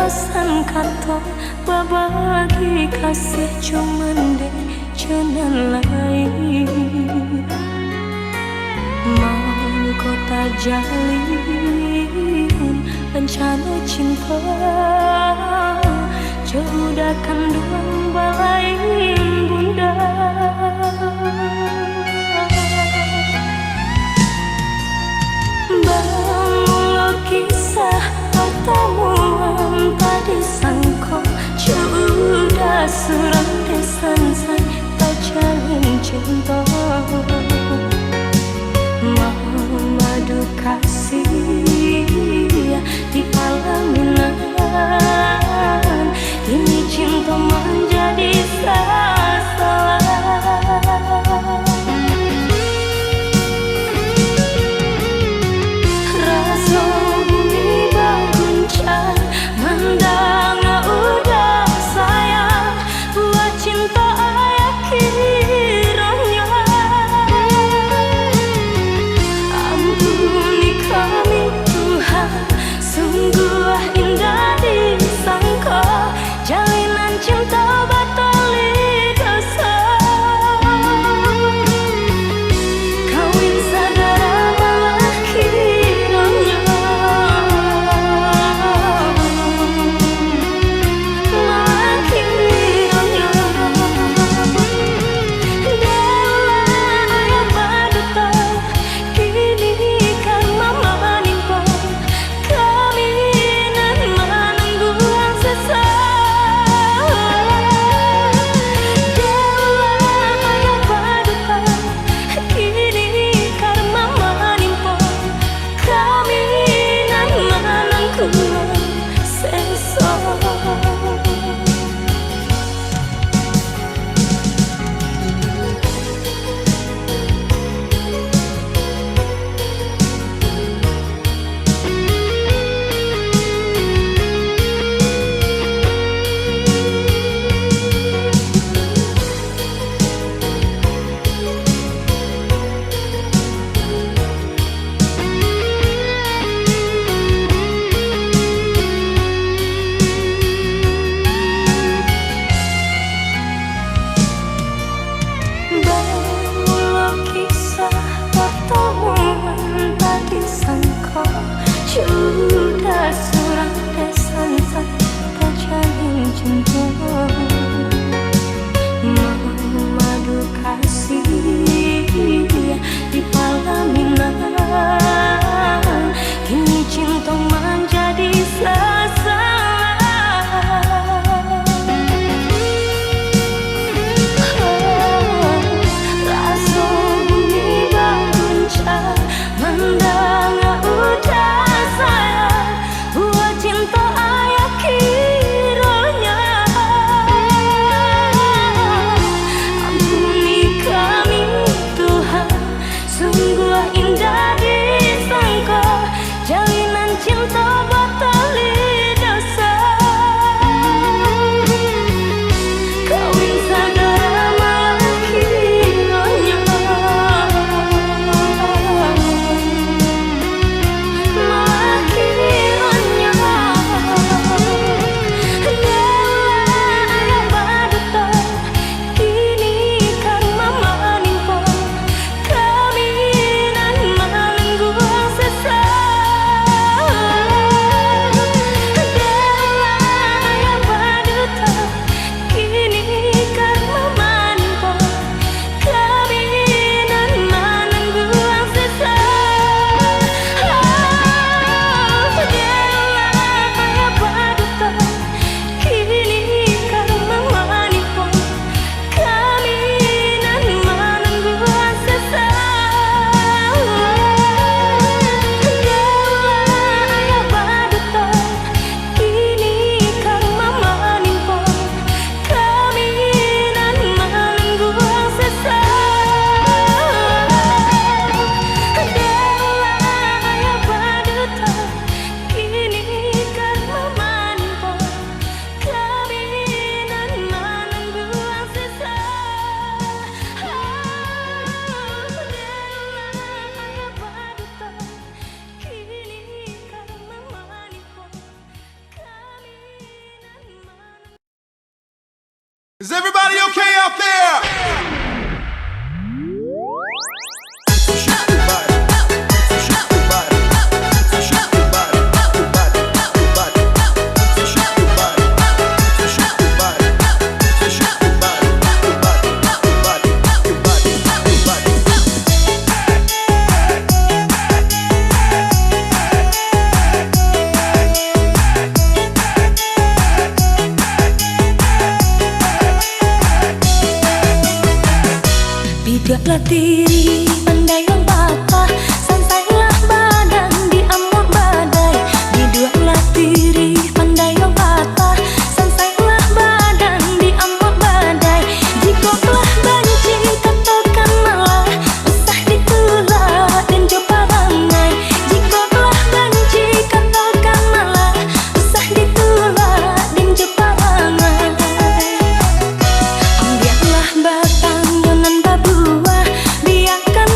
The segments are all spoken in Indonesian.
alasan kato babagi kasih cuman deh jalan lain. Mau kota jalin rencana cinta, jauhkan doang balai bunda. Bangun kisah pertemuan tadi sangko, sudah surang desan say tak jalin cinta. Madu kasih di pelaminan, ini cinta menjadi salah. Rasa bumi berguncang, mendang udah sayang, buat cinta ayah kiranya. Is everybody okay out there? Bidaklah diri pandai yang patah, sansailah badan di amuk badai. Bidaklah diri pandai yang patah, sansailah badan di amuk badai. Jika telah benci katakan malah, usah ditolak dan coba rangai. Jika telah benci katakan malah, usah ditolak dan coba rangai. Ambillah batang yonan babu, biarkan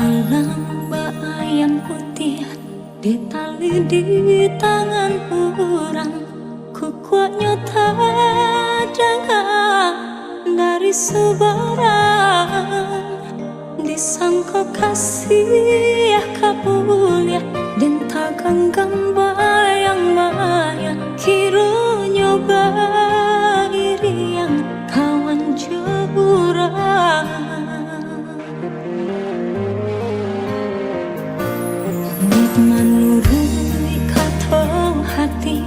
Malam ayam putih di tali di tangan orang, ku kuatnya tak dengar dari sebarang. Disangka kasih kabulia dan tak ganggang bayang-bayang, kiranya iri yang kawan jurang. Menurut kata hati,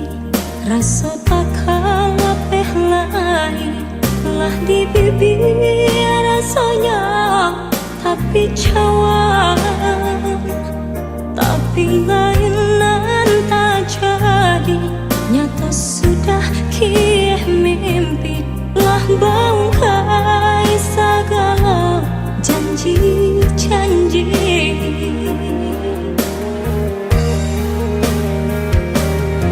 rasa tak kalah lain lah di bibir rasanya, tapi cawan, tapi lainan tak jadi. Nyata sudah kih mimpi lah bangkai segala janji-janji.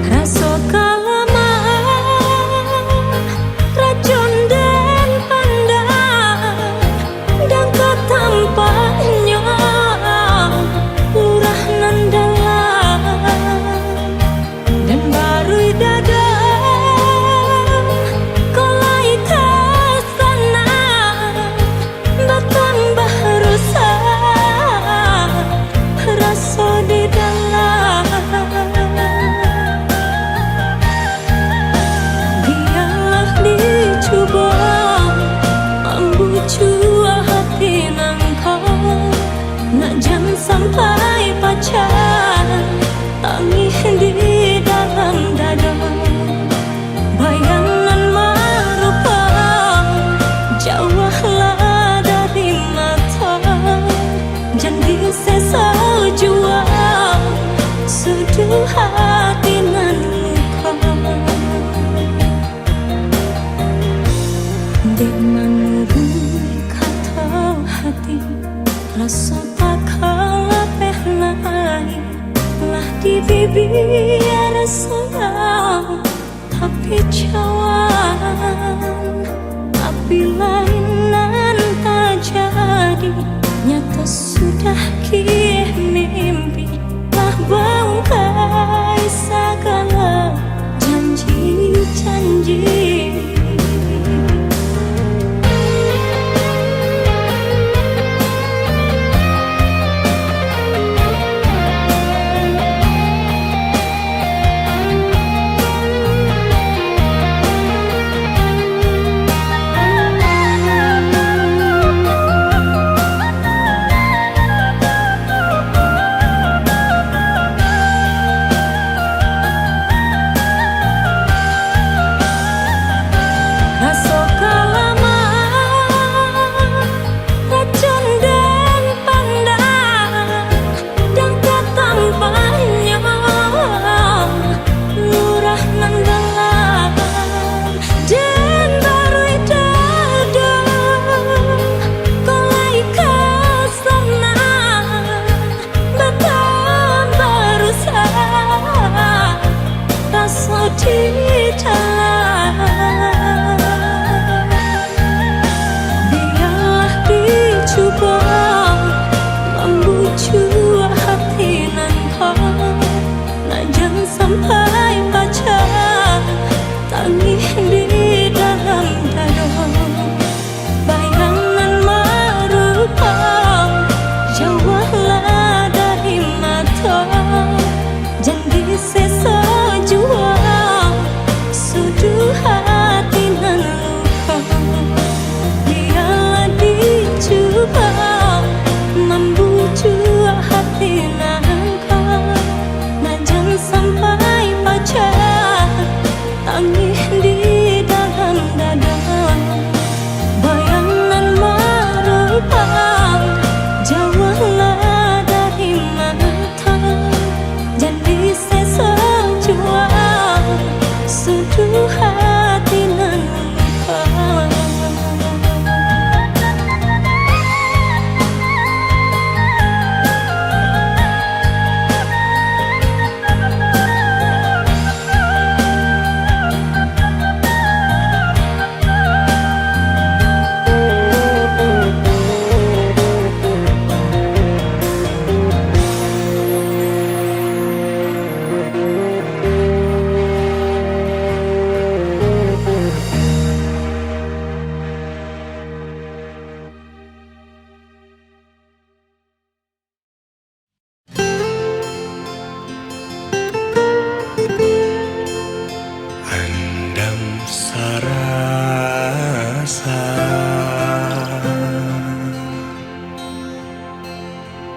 Rasa kelamaan, racun dan pandang, dan ketampaknya lurah nan dalam. Dan baru dada kolai kesana, bertambah rusak rasa di dalam. Biarlah dicoba membujuk hati nangkau, nak jangan sampai pacaran tangis di dalam dada. Bayangan merupa jauhlah dari mata, janji sesal jua sudah hati nan luka. Dek menurut kata hati, rasa tak kalah lain lah di bibir sayang, tapi cawan, tapi lainan tak jadi. Nyata sudah kih mimpi lah bangkai segala janji-janji.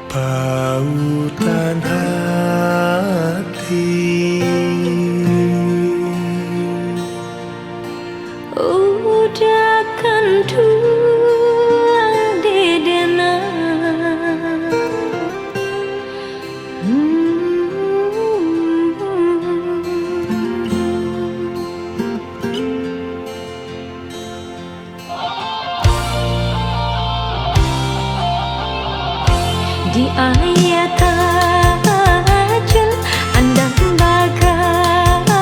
Pautan hati udah kan tulang dedena. Di ayat ajal andang bagada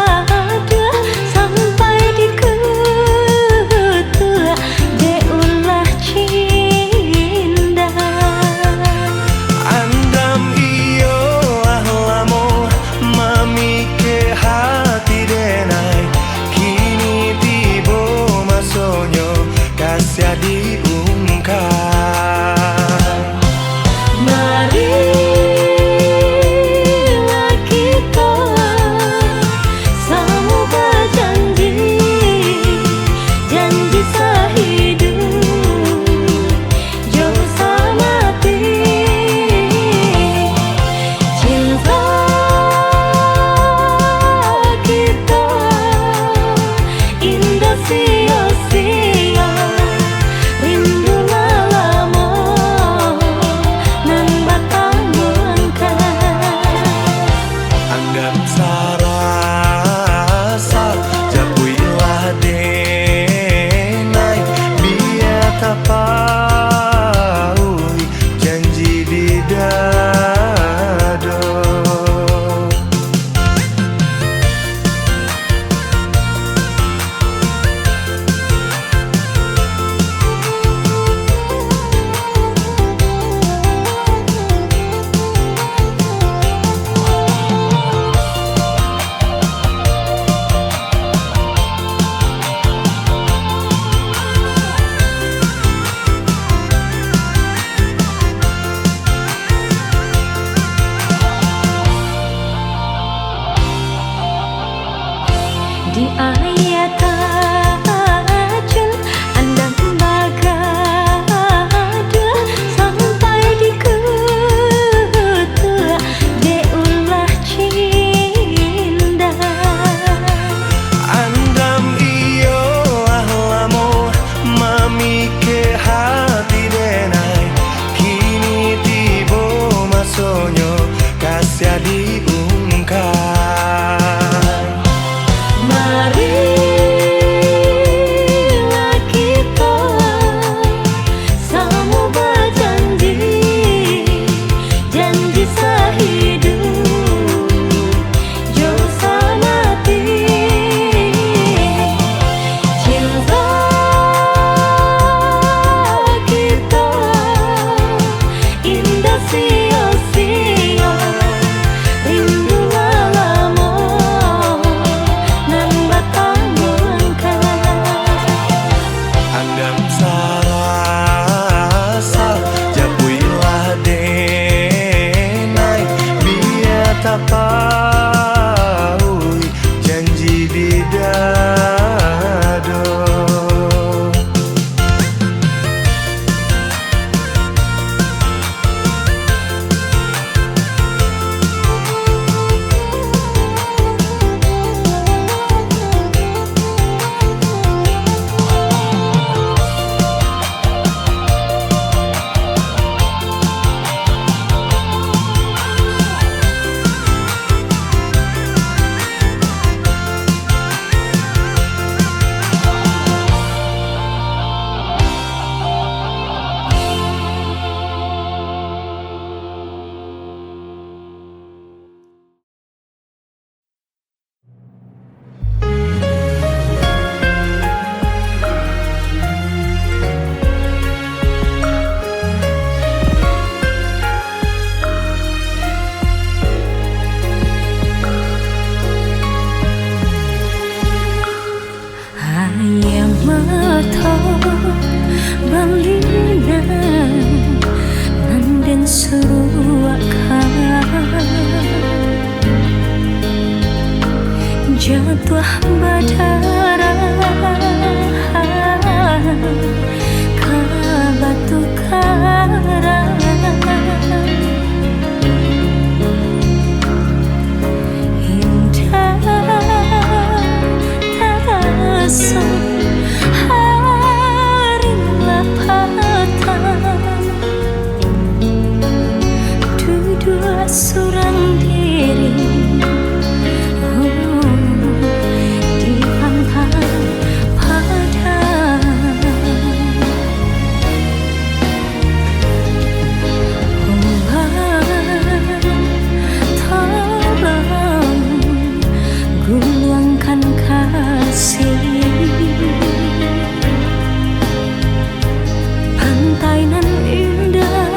sampai di ketua deulah cinda. Andam iyo ahlamo mami ke hati denai kini tibo masonyo kasih diungkap. Marilah kita semoga janji sehidup jauh mati. Cinta kita indah sia-sia, rindu lama nan batang melangkah. Anggap sarasa japuilah denai biar tapaui janji di dado. Di ayat ajal andang bagada sampai di ketua deulah cinda. Andam iyo ahlamo mami ke hati denai kini tibo masonyo kasih diungkap. Marilah kita semoga janji sehidup jauh mati. Cinta kita indah sia-sia, rindu lama nan batang melangkah. Anggap sarasa japuilah denai biar tapaui janji di dado. Jatuh badara ka batu karang seorang diri, di pantai padang. Tolong luangkan kasih. Pantai nan indah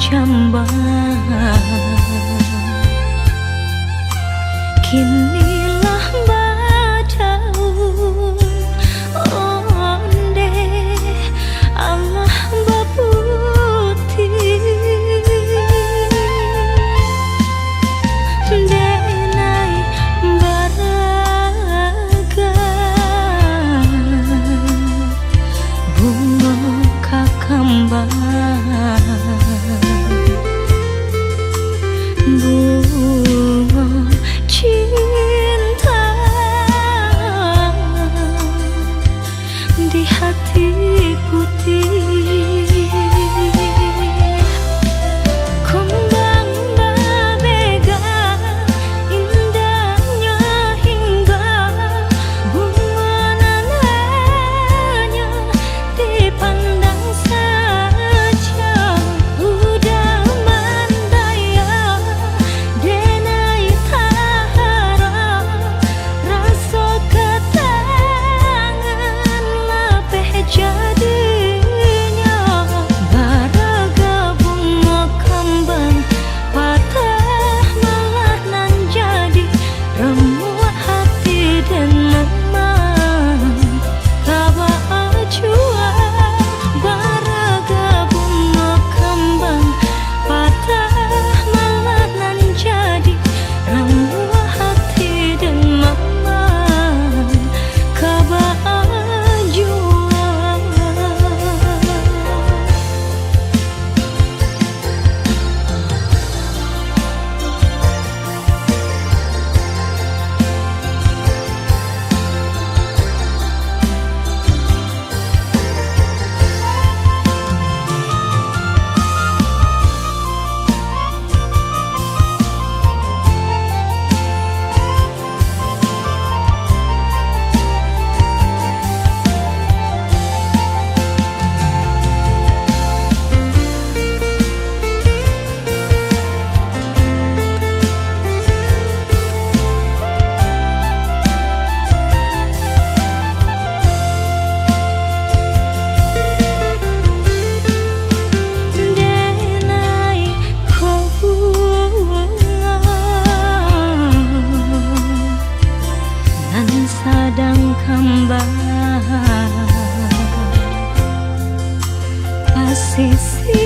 jambang. Kinilah badaun onde Allah baputi denai baraga bunga kakambang bunga cinta di hati putih kembang berbega indahnya hingga bunga nan hanya dipandang saja udah mandaya denai tahara rasa ketangan lapeh jadinya baraga bunga kembang patah malah nan jadi remuk hati dan memang kaba jua baraga bunga kembang patah malah nan jadi remuk hati dan memang kaba jua. Denai ko bunga nan sadang kembang pasisi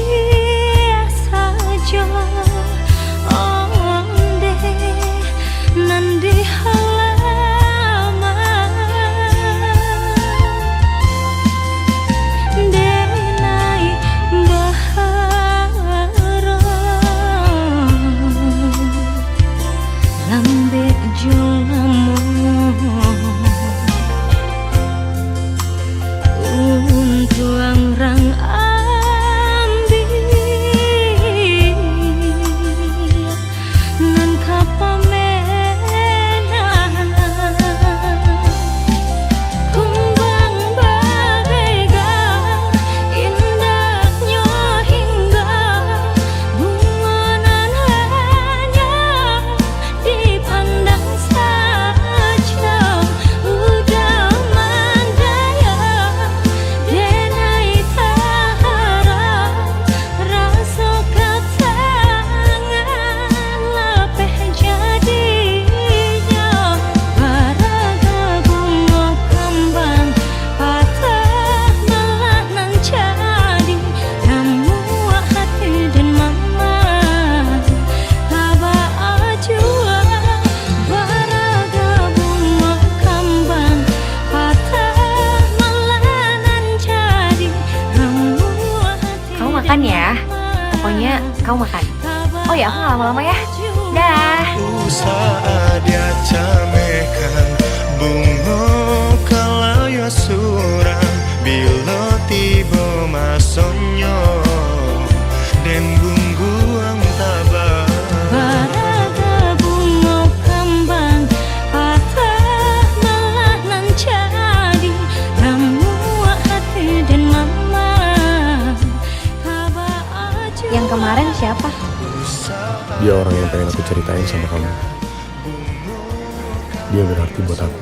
saja onde nan di halaman denai bahara lambe jolamu untuang rang ambil nan kapamenan kumbang berbega indahnya hingga bunga nan hanya dipandang saja udah mandaya denai tahara rasa ketangan lapeh jadinya baraga bunga kembang patah malah nan jadi remuk hati dan mama kaba jua baraga bunga kembang patah malah nan jadi remuk hati. Kamu makan ya, pokoknya kamu makan. Oh ya, aku nggak lama-lama ya. Dah. Usaha dia camekan bunga kalaya surang bila tiba masonyo dan bungguang tabah Baraga bunga kembang patah malah nan jadi remuk hati dan mama kaba Yang kemarin siapa? Dia orang yang pengen aku ceritain sama kamu. Dia berarti buat aku.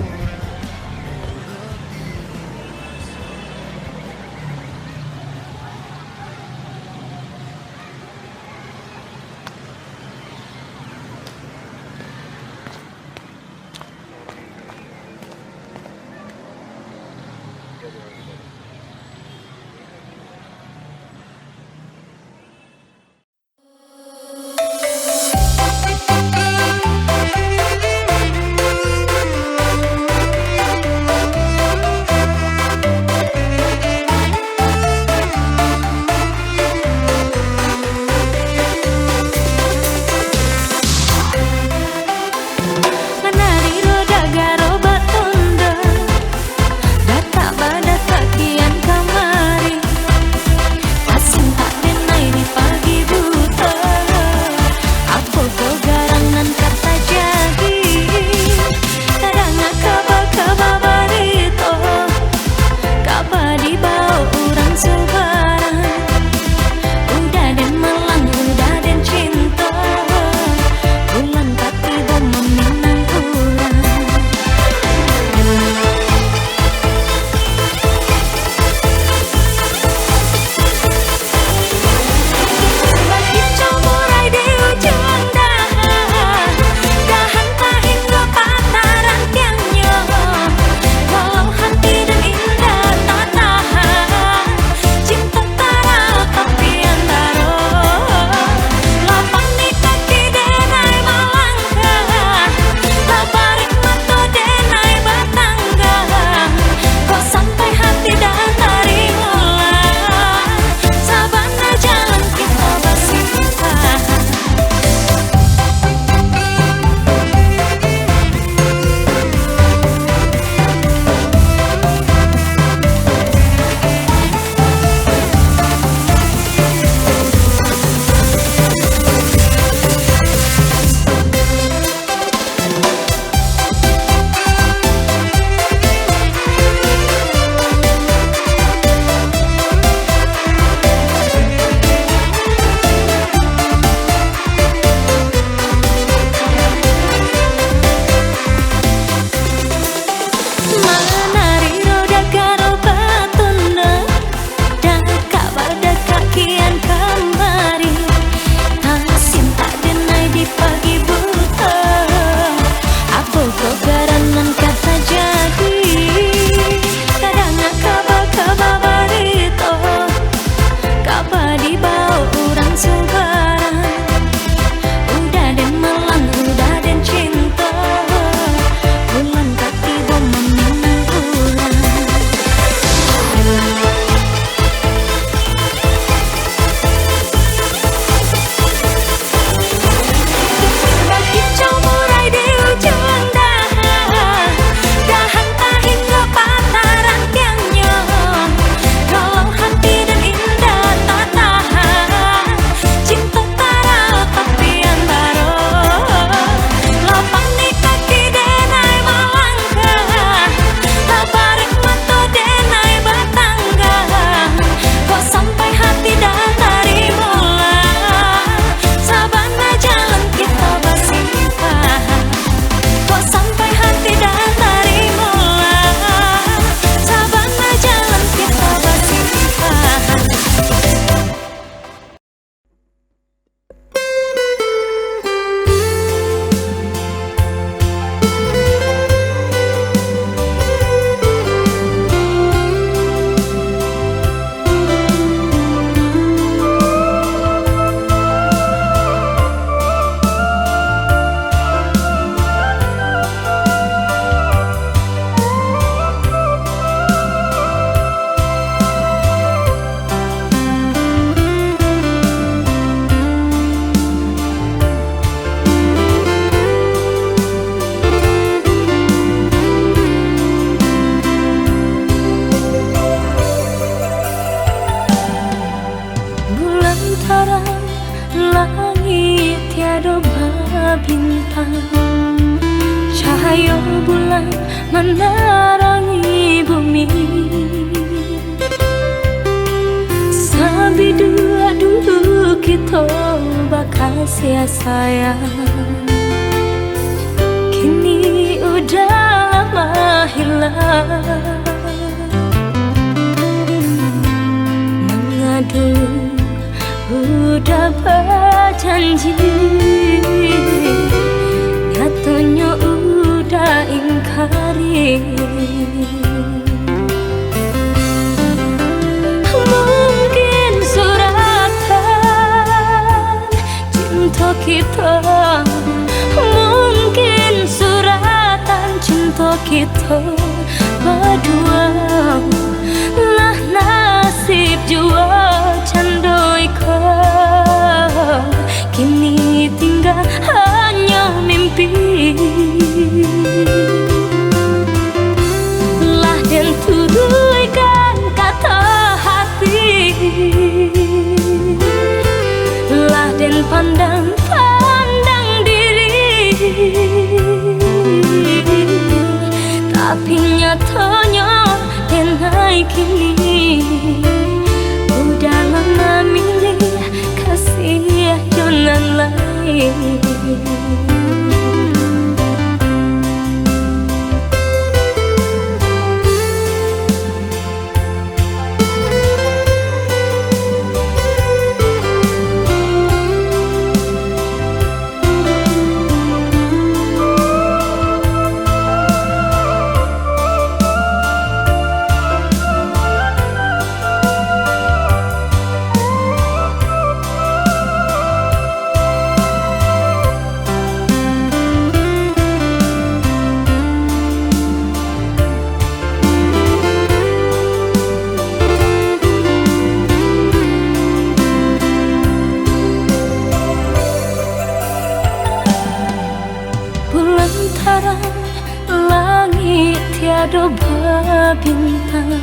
Bulan terang, langit tiada bintang, cahaya bulan menerangi bumi. Sambil dua kita bakal sayang, kini udah lama hilang. Mengadu udah berjanji, nyatanya udah ingkari. Mungkin suratan cinta kita, mungkin suratan cinta kita berdua. Lah nasib jua candoi kau, kini tinggal hanya mimpi. Lah dan turunkan kata hati, lah dan pandang diri. Tapi nyatanya dan hai kini udah lama milih kasih jonan lain. Bulan terang, langit tiada bintang,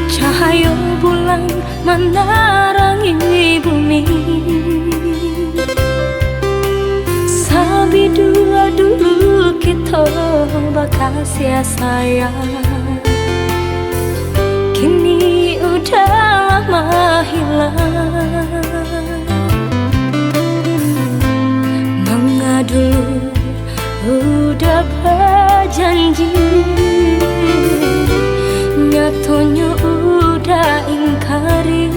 cahaya bulan menerangi bumi. Sambil dua kita bakal sayang, kini udah lama hilang. Mengadu udah berjanji, nyatanya udah ingkari.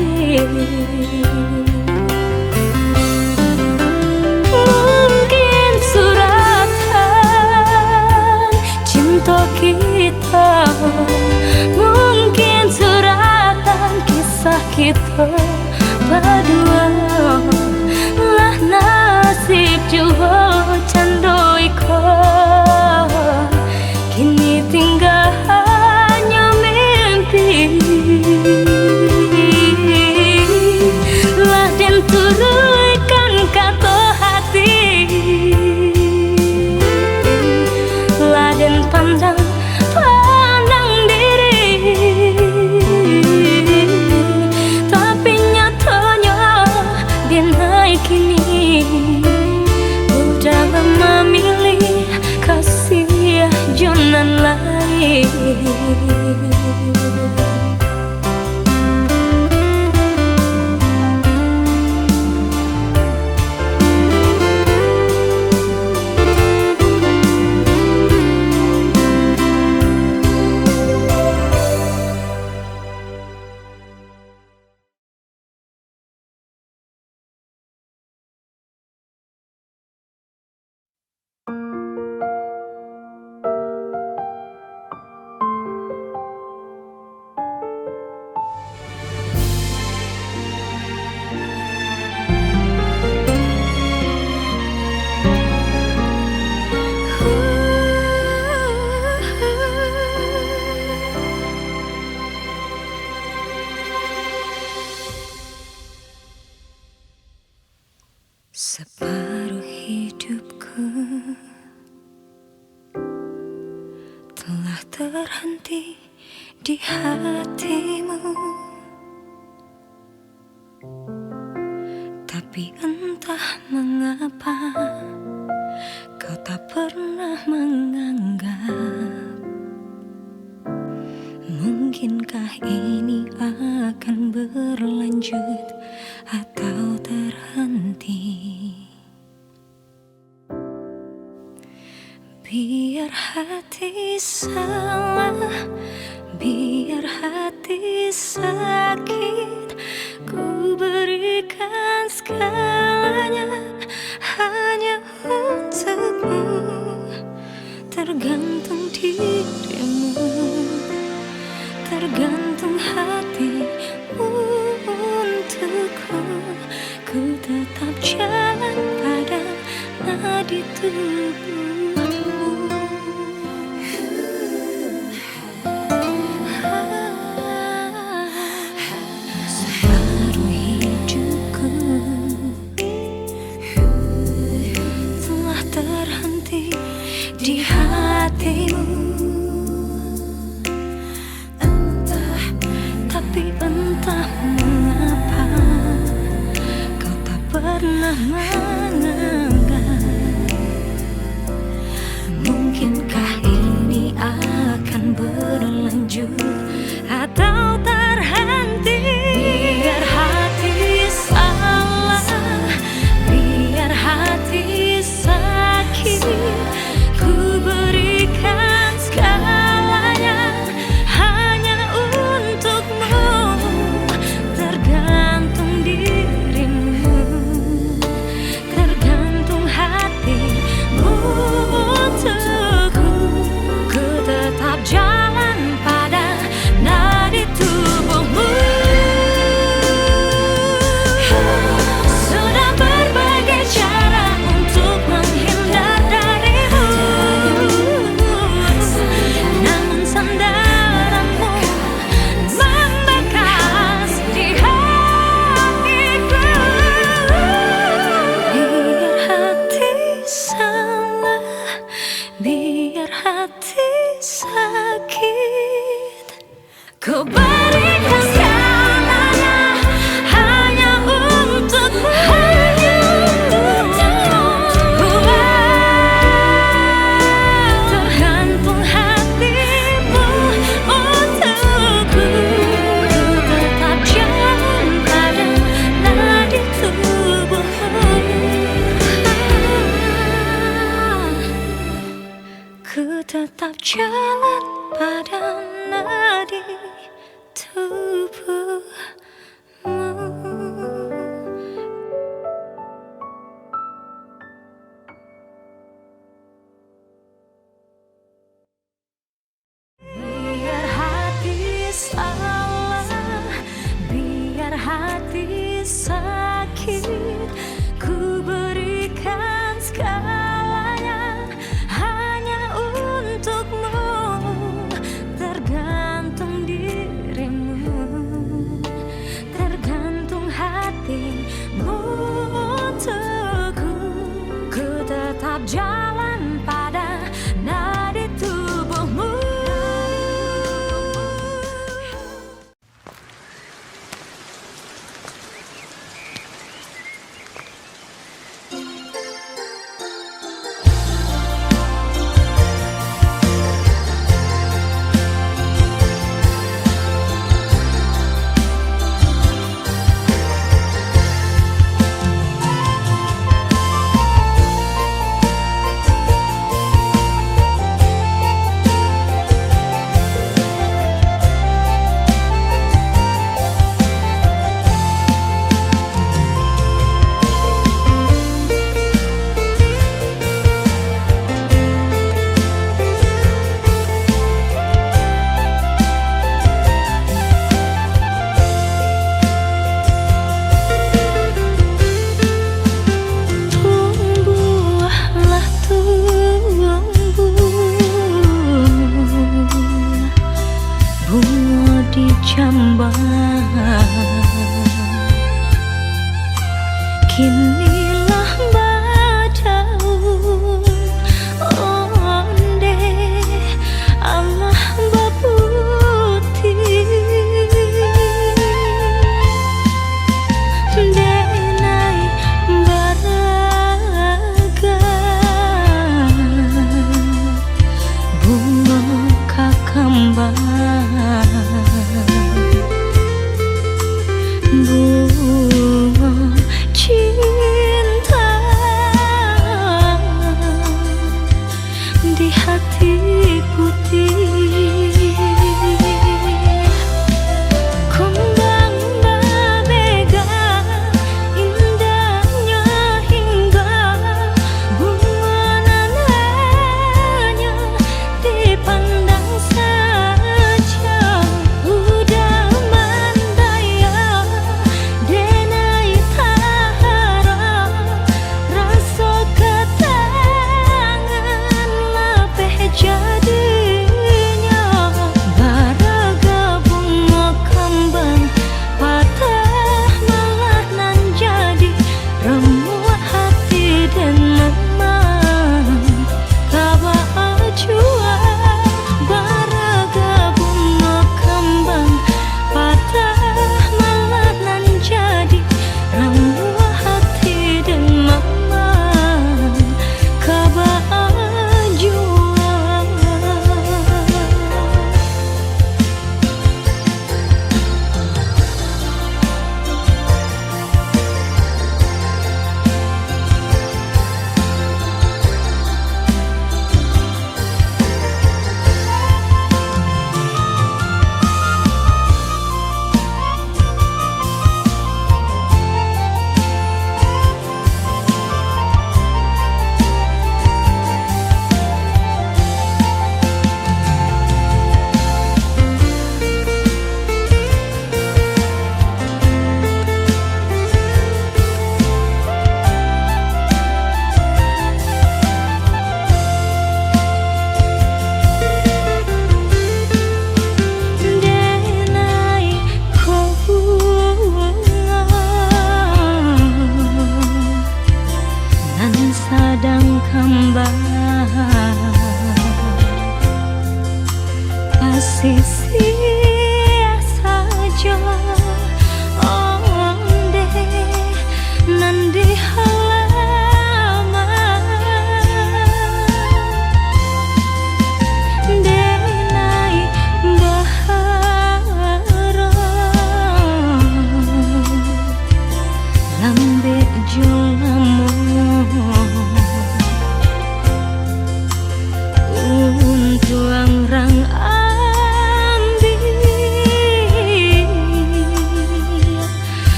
Mungkin suratan cinta kita, mungkin suratan kisah kita berdua. Lah nasib jua candoi kau, kini tinggal hanya mimpi. Lah dan turunkan kata hati, lah dan pandang diri. Tapi nyatanya dia naik kini udah lama milih kasih jonan lain. Separuh hidupku telah terhenti di hatimu, tapi entah mengapa kau tak pernah menganggap. Mungkinkah ini akan berlanjut atau terhenti? Biar hati salah, biar hati sakit, ku berikan segalanya hanya untukmu. Tergantung dirimu, tergantung hatimu untukku. Ku tetap jalan pada nadi tubuhmu. Separuh hidupku telah terhenti di hatimu, tapi entah mengapa kau tak pernah menganggap. Mungkinkah ini akan berlanjut atau terhenti? Biar hati salah, biar hati sakit, ku berikan segalanya hanya untukmu. Tergantung dirimu, tergantung hatimu untukku. Ku tetap jalan pada nadi tubuhmu. Sudah berbagai cara untuk menghindar darimu, namun sandaranmu membekas di hatiku. Biar hati salah, biar hati sakit, ku berikan segalanya hanya untukmu. Tergantung hatimu untukku. Tetap jalan pada nadi tubuhmu. Ku tetap jalan pada nadi tubuhmu. Biar hati salah, biar hati sakit, ku berikan segalanya hanya untukmu.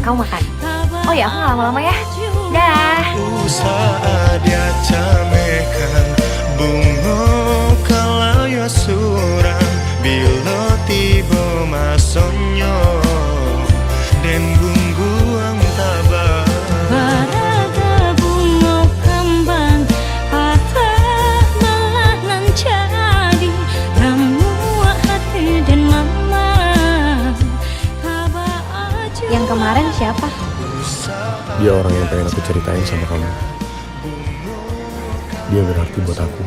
kamu makan. Oh ya, aku nggak lama-lama ya. Dah. Saat dia camekan bunga kalaya surang bila tiba masonyo dan bungguang tabah. Baraga bunga kembang patah malah nan jadi ramuan hati dan mama. Yang kemarin siapa? Dia orang yang pengen aku ceritain sama kamu. Dia berarti buat aku.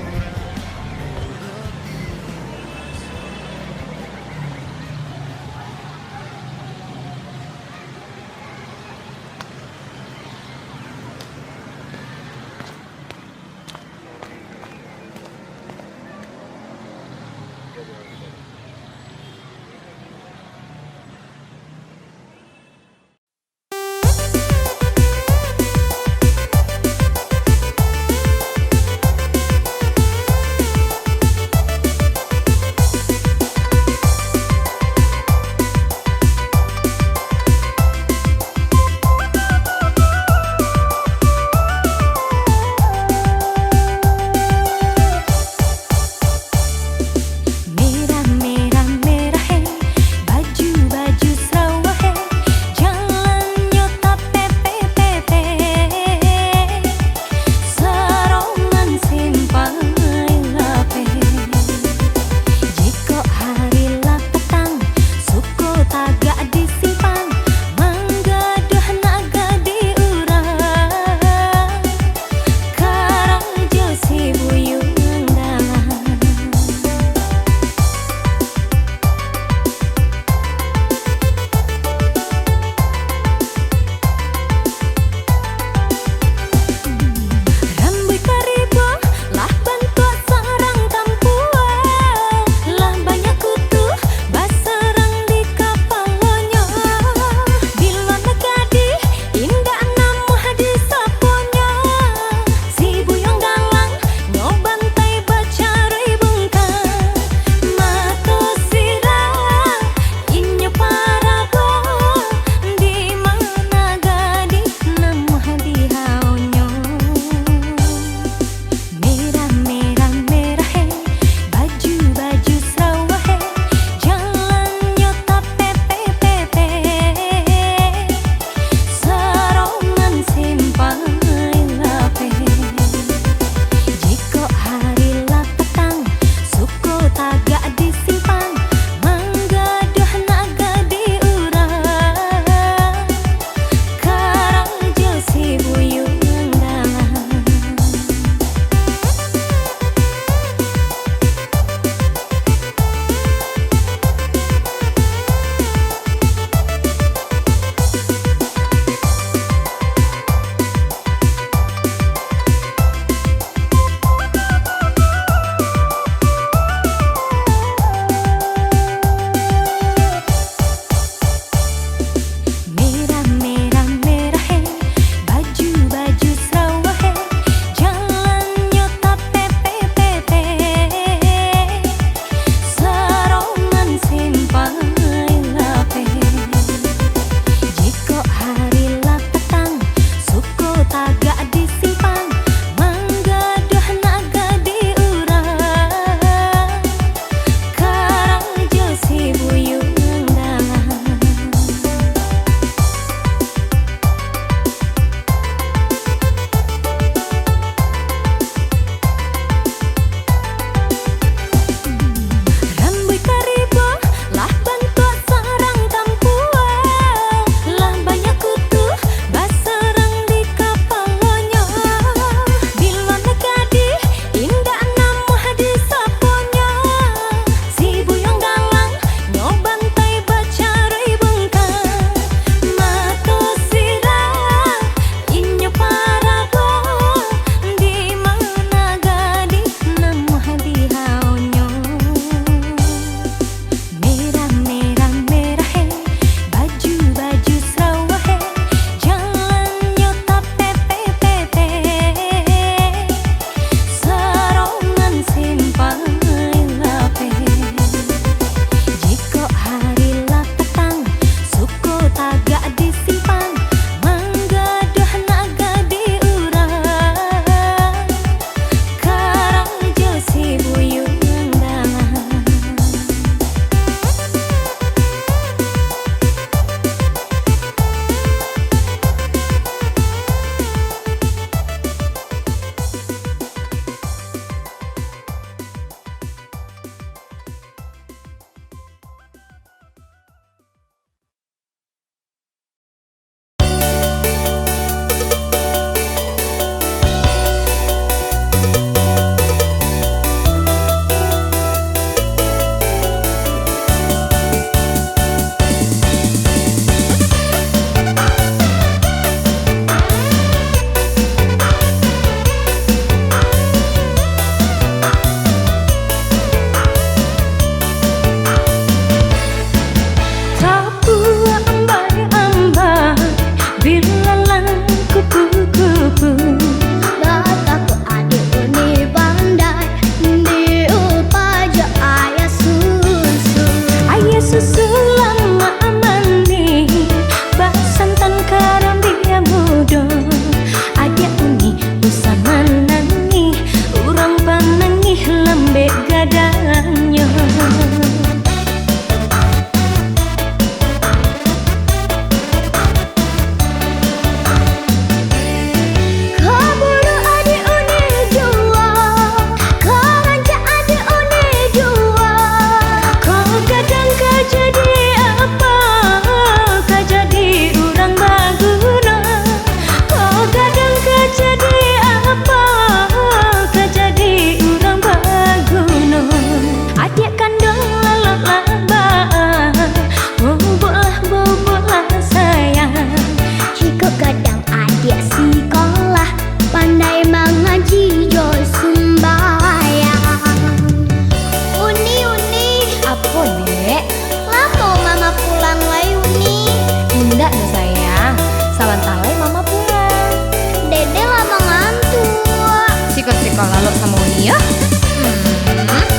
lalu sama Uni ya.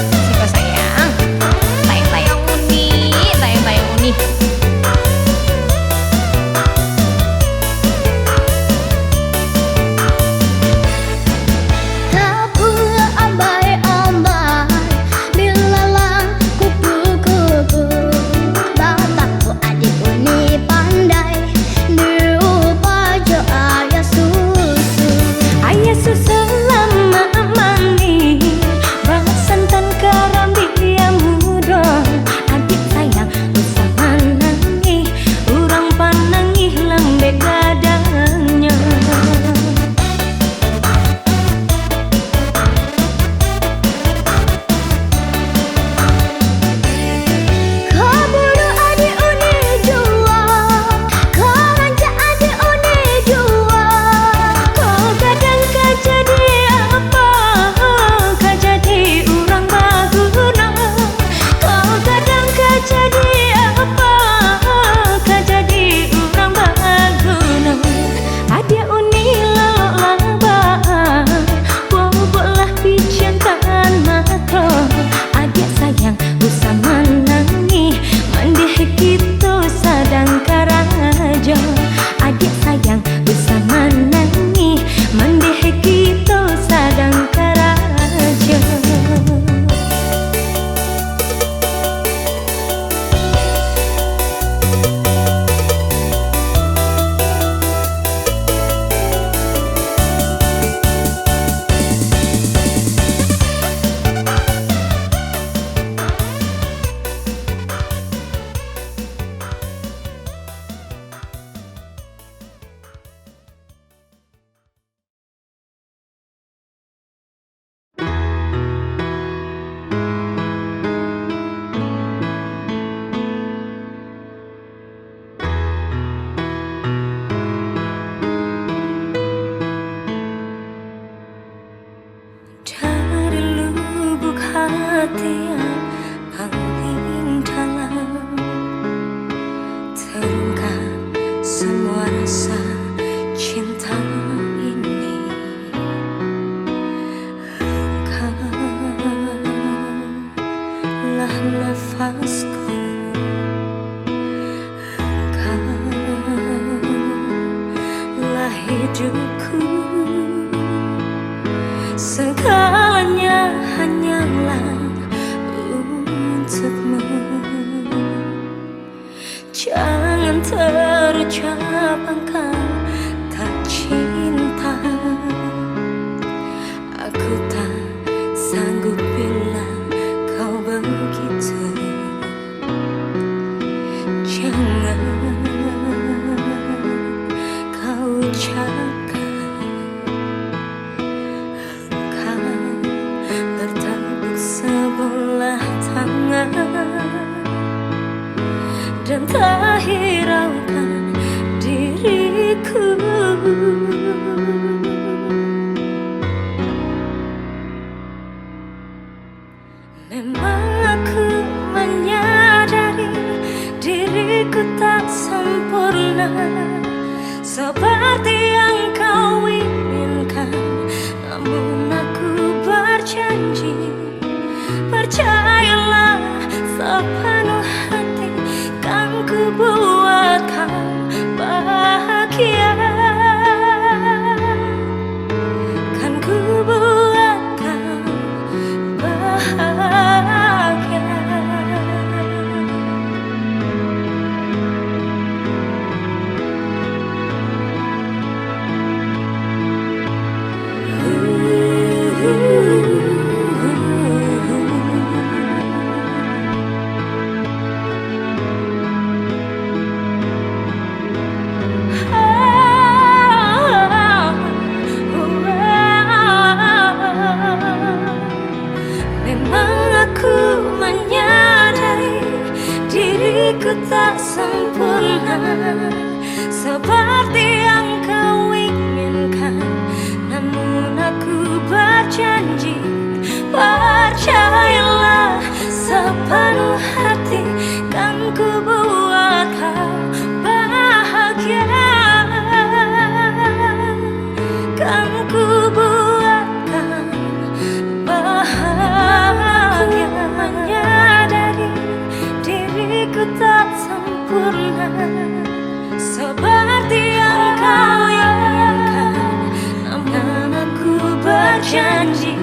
Siapa sayang? Tayang-tayang Uni, tayang-tayang Uni. Tak pula ambai-ambai bila lang kupu-kupu. Bapakku adik Uni pandai dirupa jo ayah susu. Ayah susu lama mani, banget santan garam dia muda. Adik sayang usah manangi, urang panangi lambe gadangnya. Kaburu adik Uni jua, karanja adik Uni jua. Kau kadang kau jadi apa? Kau jadi urang baguna. Kau kadang kau jadi apa? Kau jadi urang baguna. Adik Uni lalabaan, bobolah pijantan mata. Adik sayang usah manangi, mandih gitu sadang karaja. Adik sayang usah manangi, mandih gitu sadang karaja. Dari lubuk hati yang paling dalam terungkap semua rasa cinta ini. Engkaulah nafasku, engkaulah hidupku. Segalanya hanyalah untukmu. Jangan terucap engkau tak cinta. Aku tak sanggup bila kau begitu. Jangan kau ucapkan bertepuk sebelah tangan dan tak hiraukan diriku. Memang aku menyadari diriku tak sempurna seperti yang kau inginkan. Namun aku berjanji, percayalah sepenuh hati, kan ku buat kau bahagia. Kan ku buat kau bahagia. Ku tak sempurna seperti yang kau inginkan. Namun aku berjanji, percayalah sepenuh hati, kan ku buat kau bahagia. Kan ku buat kau tak sempurna seperti yang kau inginkan, namun aku berjanji,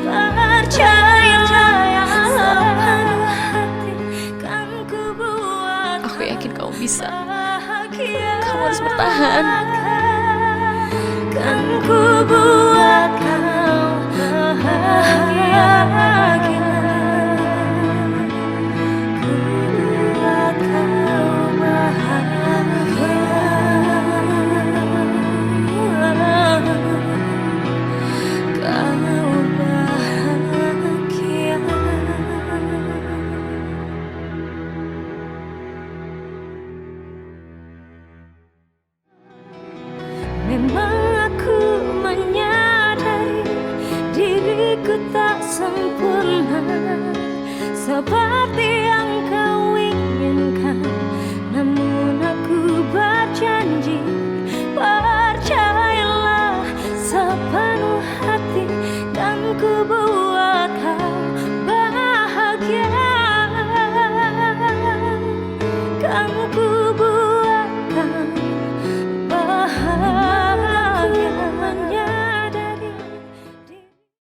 percayalah, sepenuh hati kan ku buat Aku yakin kamu bisa. bahagia. Kamu harus bertahan. Kan ku buat kau bahagia. Ku buat kau bahagia. Kau bahagia. Memang aku menyadari diriku tak sempurna seperti yang kau